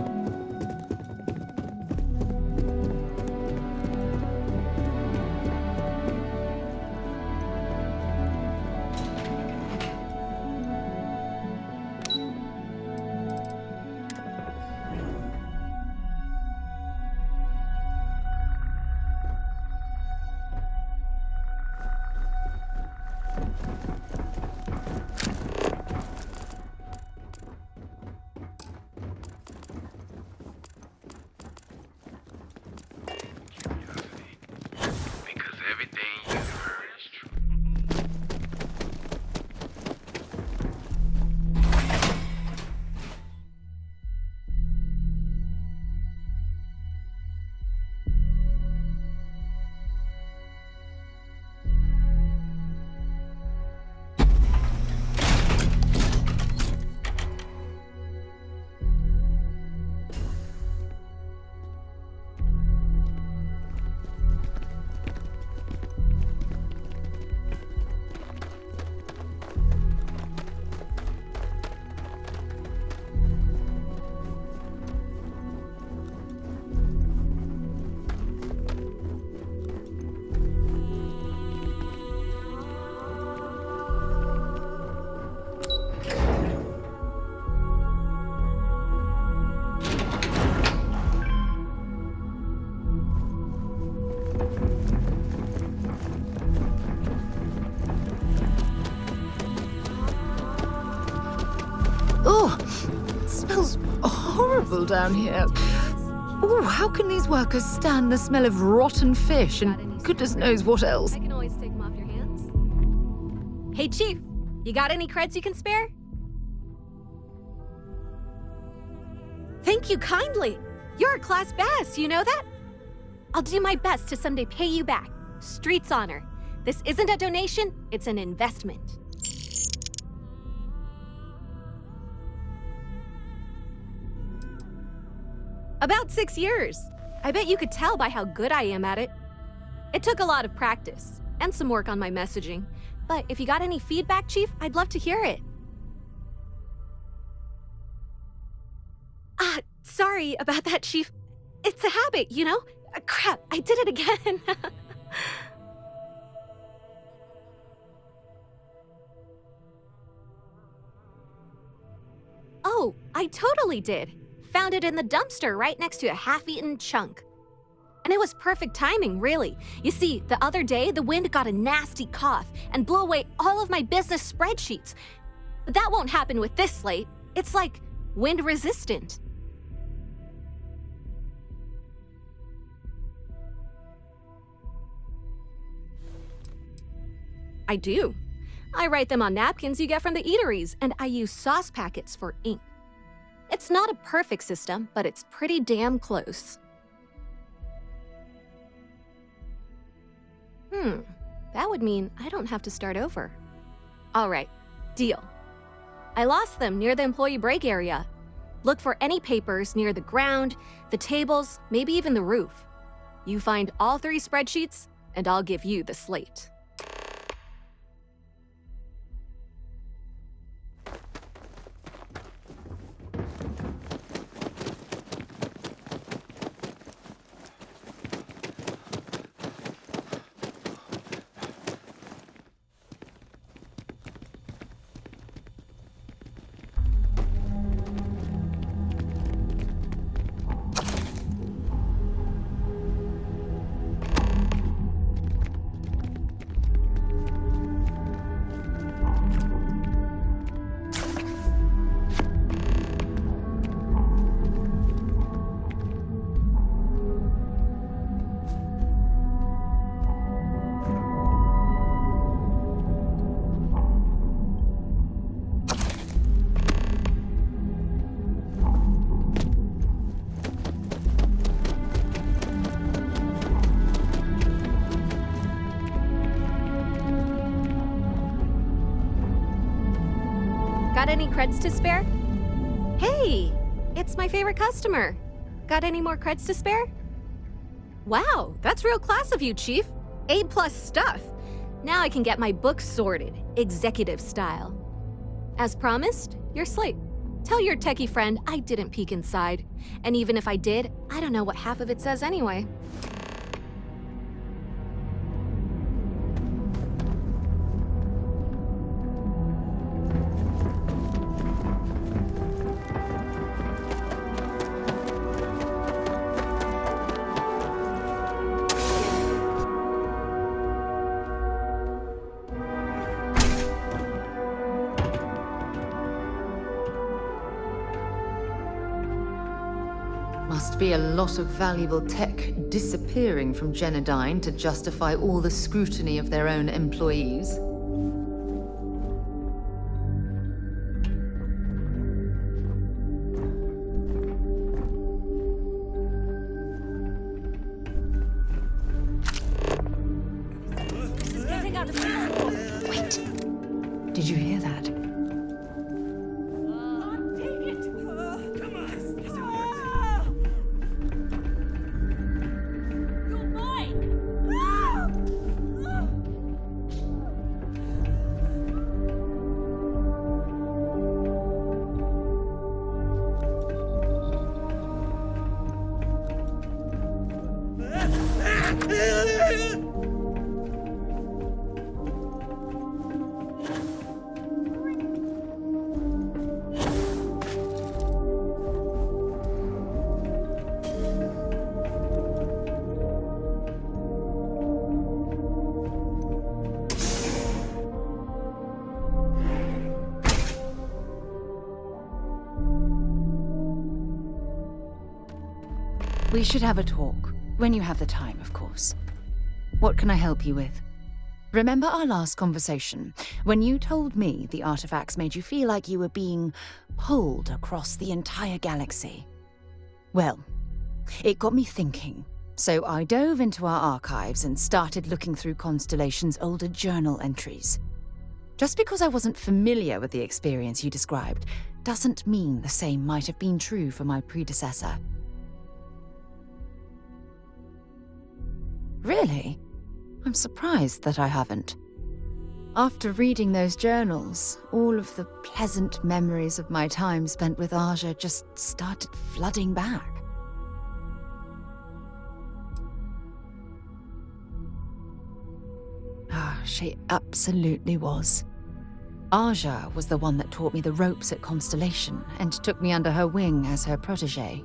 S7: Oh, it smells horrible down here. Oh, how can these workers stand the smell of rotten fish and goodness knows what else?
S22: I can always take them off your hands. Hey, Chief, you got any creds you can spare? Thank you kindly. You're a class bass, you know that? I'll do my best to someday pay you back. Street's honor. This isn't a donation, it's an investment. About 6 years. I bet you could tell by how good I am at it. It took a lot of practice, and some work on my messaging. But if you got any feedback, Chief, I'd love to hear it. Sorry about that, Chief. It's a habit, you know? Crap, I did it again. Oh, I totally did. Found it in the dumpster right next to a half-eaten chunk. And it was perfect timing, really. You see, the other day, the wind got a nasty cough and blew away all of my business spreadsheets. But that won't happen with this slate. It's like wind-resistant. I do. I write them on napkins you get from the eateries, and I use sauce packets for ink. It's not a perfect system, but it's pretty damn close. That would mean I don't have to start over. All right, deal. I lost them near the employee break area. Look for any papers near the ground, the tables, maybe even the roof. You find all 3 spreadsheets, and I'll give you the slate. Got any creds to spare? Hey, it's my favorite customer. Got any more creds to spare? Wow, that's real class of you, Chief. A+ stuff. Now I can get my books sorted, executive style. As promised, your slate. Tell your techie friend I didn't peek inside. And even if I did, I don't know what half of it says anyway.
S7: Must be a lot of valuable tech disappearing from Genodyne to justify all the scrutiny of their own employees. Wait. Did you hear that? We should have a talk. When you have the time, of course. What can I help you with? Remember our last conversation, when you told me the artifacts made you feel like you were being pulled across the entire galaxy? Well, it got me thinking. So I dove into our archives and started looking through Constellation's older journal entries. Just because I wasn't familiar with the experience you described, doesn't mean the same might have been true for my predecessor. Really? I'm surprised that I haven't. After reading those journals, all of the pleasant memories of my time spent with Aja just started flooding back. She absolutely was. Aja was the one that taught me the ropes at Constellation and took me under her wing as her protege.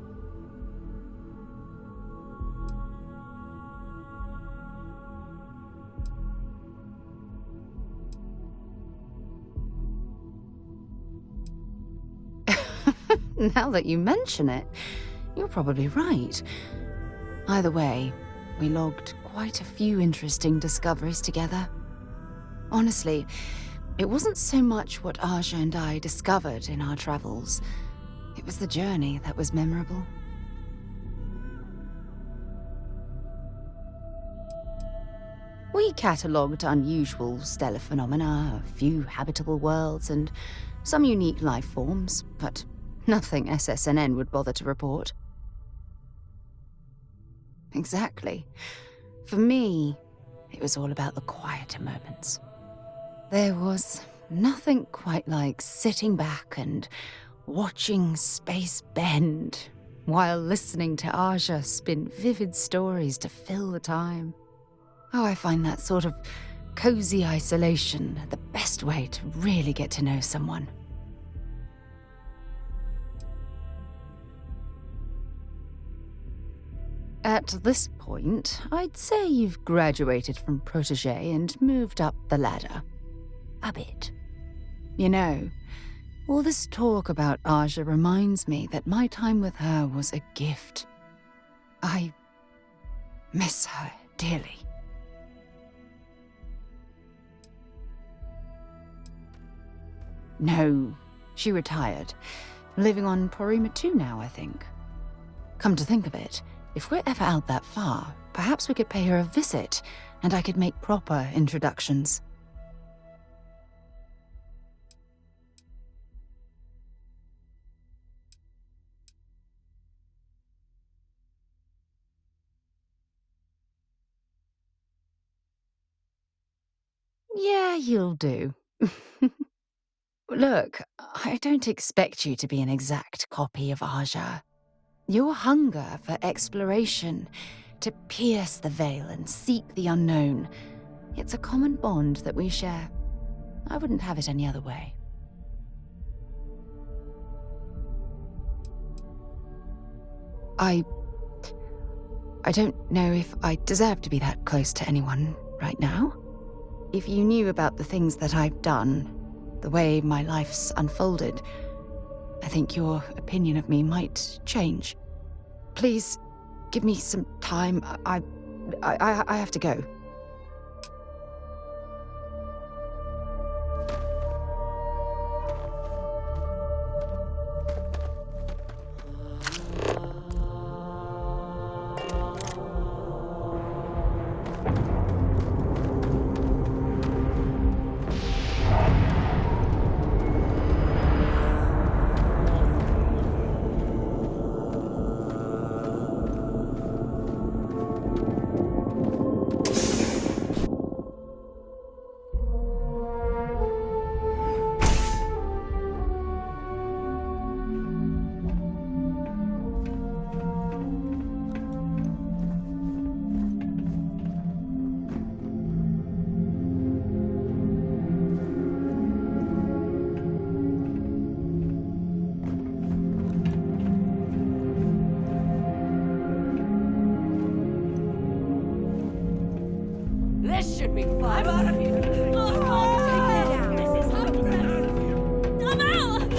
S7: Now that you mention it, you're probably right. Either way, we logged quite a few interesting discoveries together. Honestly, it wasn't so much what Aja and I discovered in our travels. It was the journey that was memorable. We catalogued unusual stellar phenomena, a few habitable worlds, and some unique life forms, but nothing SSNN would bother to report. Exactly. For me, it was all about the quieter moments. There was nothing quite like sitting back and watching space bend while listening to Aja spin vivid stories to fill the time. Oh, I find that sort of cozy isolation the best way to really get to know someone. At this point, I'd say you've graduated from protege and moved up the ladder. A bit. You know, all this talk about Aja reminds me that my time with her was a gift. I miss her dearly. No, she retired. Living on Porima 2 now, I think. Come to think of it, if we're ever out that far, perhaps we could pay her a visit, and I could make proper introductions. Yeah, you'll do. Look, I don't expect you to be an exact copy of Aja. Your hunger for exploration, to pierce the veil and seek the unknown, it's a common bond that we share. I wouldn't have it any other way. I don't know if I deserve to be that close to anyone right now. If you knew about the things that I've done, the way my life's unfolded, I think your opinion of me might change. Please, give me some time. I have to go.
S1: This should be fun. I'm out of here. Oh, take that out. This is hopeless. I'm out.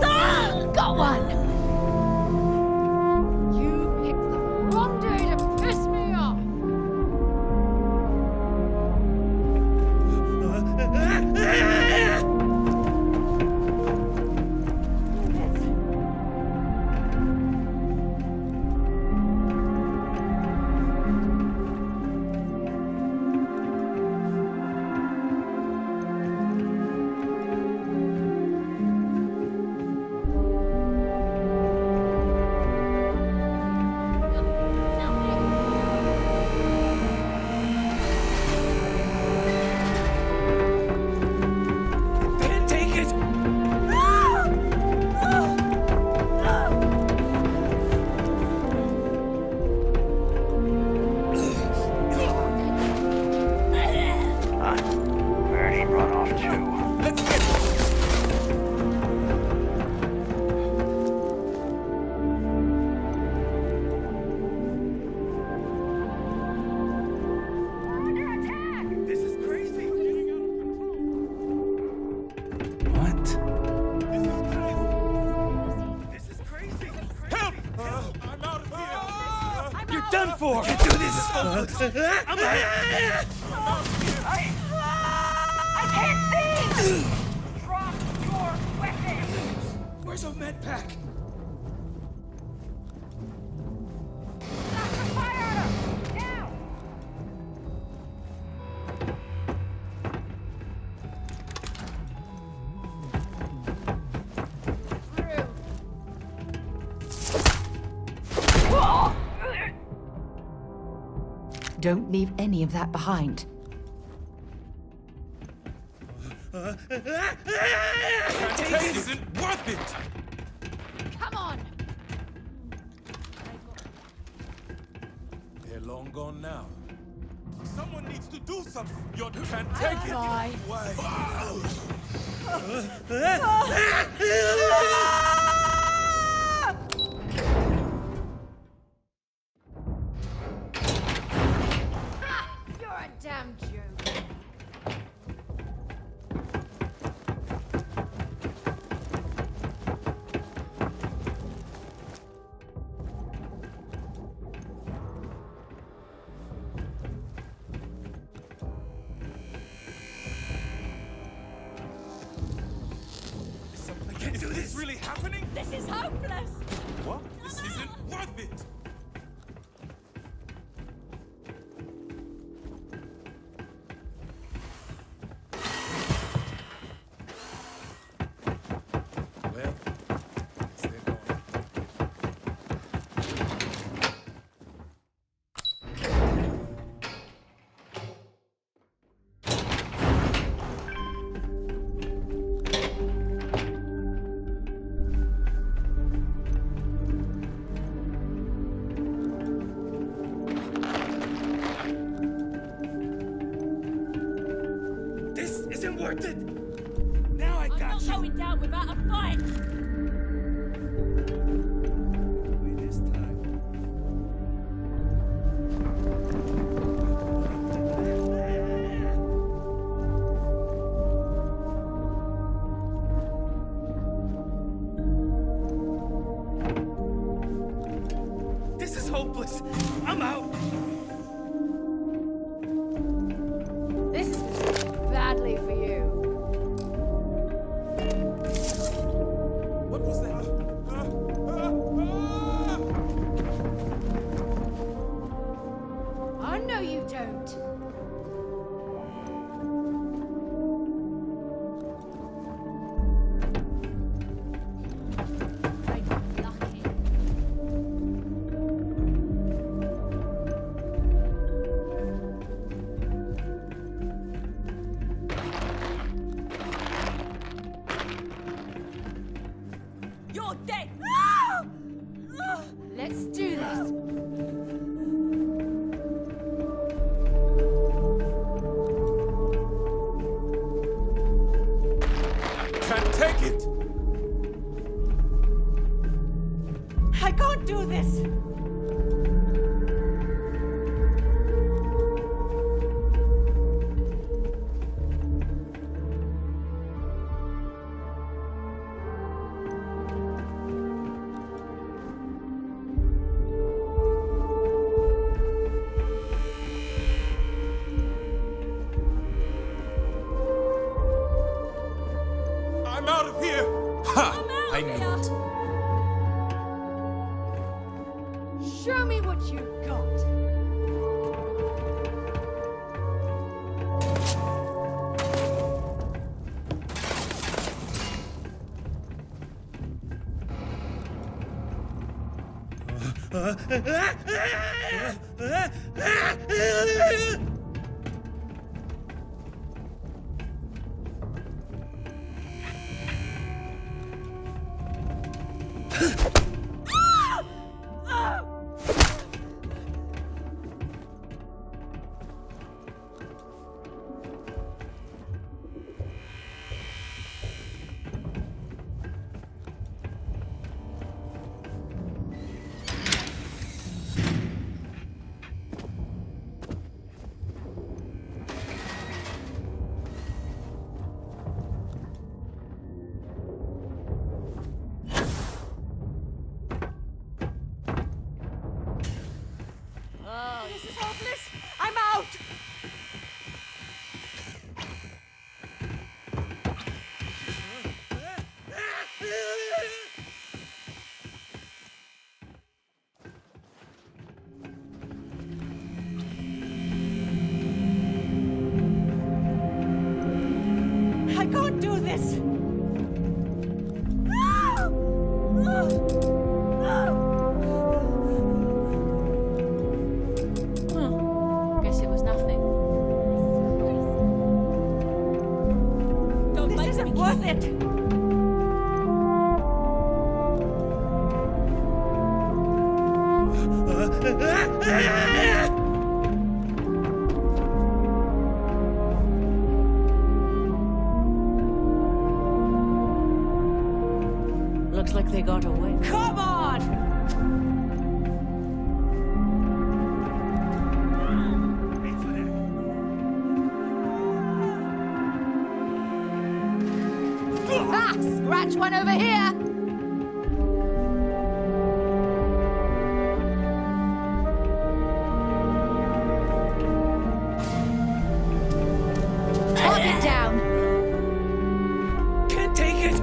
S7: Ah! Got one! You picked the wrong day to piss me off.
S2: Where'd he run off to?
S4: This is crazy. What? This is crazy. Help! I'm out of here. You're done for. Can't do this. I'm out.
S1: I can't see! Drop your weapon!
S4: Where's a med pack?
S1: Fire at her! Now!
S7: Don't leave any of that behind.
S4: This isn't worth it!
S7: Come on!
S4: They're long gone now. Someone needs to do something. You can't
S1: I'll
S4: take
S1: try.
S4: it. Why?
S1: You're a damn joke.
S4: Is this really happening?
S1: This is hopeless!
S4: What? This isn't worth it! Well, it's their
S1: You're dead!
S21: Let's do this.
S4: Can't take it!
S1: I can't do this!
S4: I'm out of here! Ha! I knew it.
S21: Show me what you've got. Oh, this is hopeless! I'm out! I can't do this! Guess it was nothing. This isn't worth it! Looks like they got away. Come on! Ah, scratch one over here! Target down!
S4: Can't take it!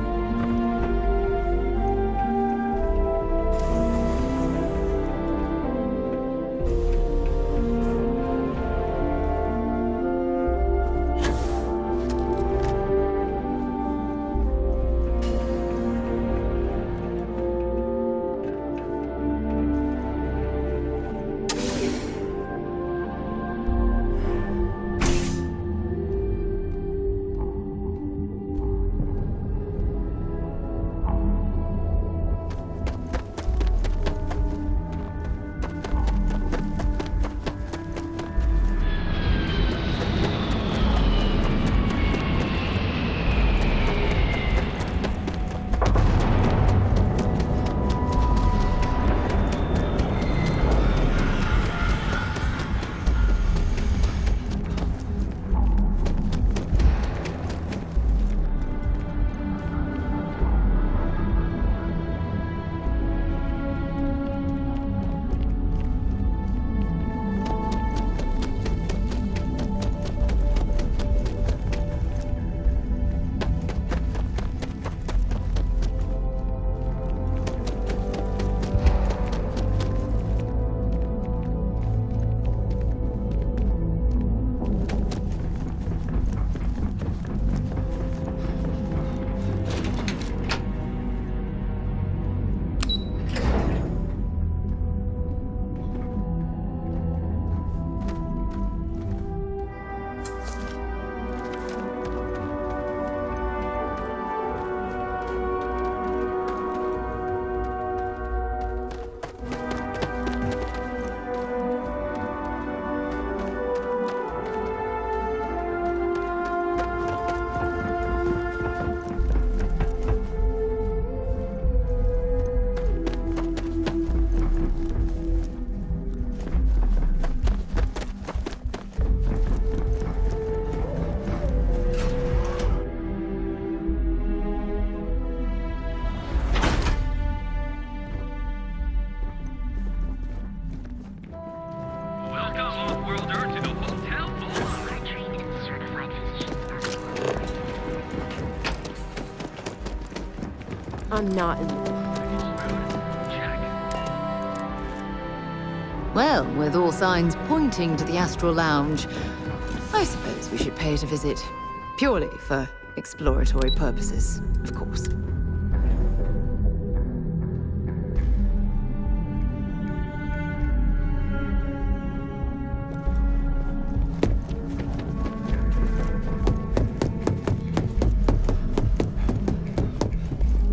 S5: I'm not in the mood.
S7: Well, with all signs pointing to the Astral Lounge, I suppose we should pay it a visit. Purely for exploratory purposes, of course.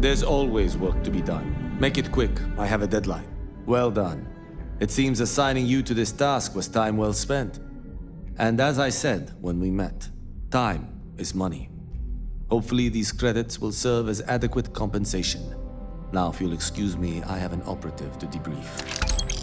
S20: There's always work to be done. Make it quick. I have a deadline. Well done. It seems assigning you to this task was time well spent. And as I said when we met, time is money. Hopefully these credits will serve as adequate compensation. Now, if you'll excuse me, I have an operative to debrief.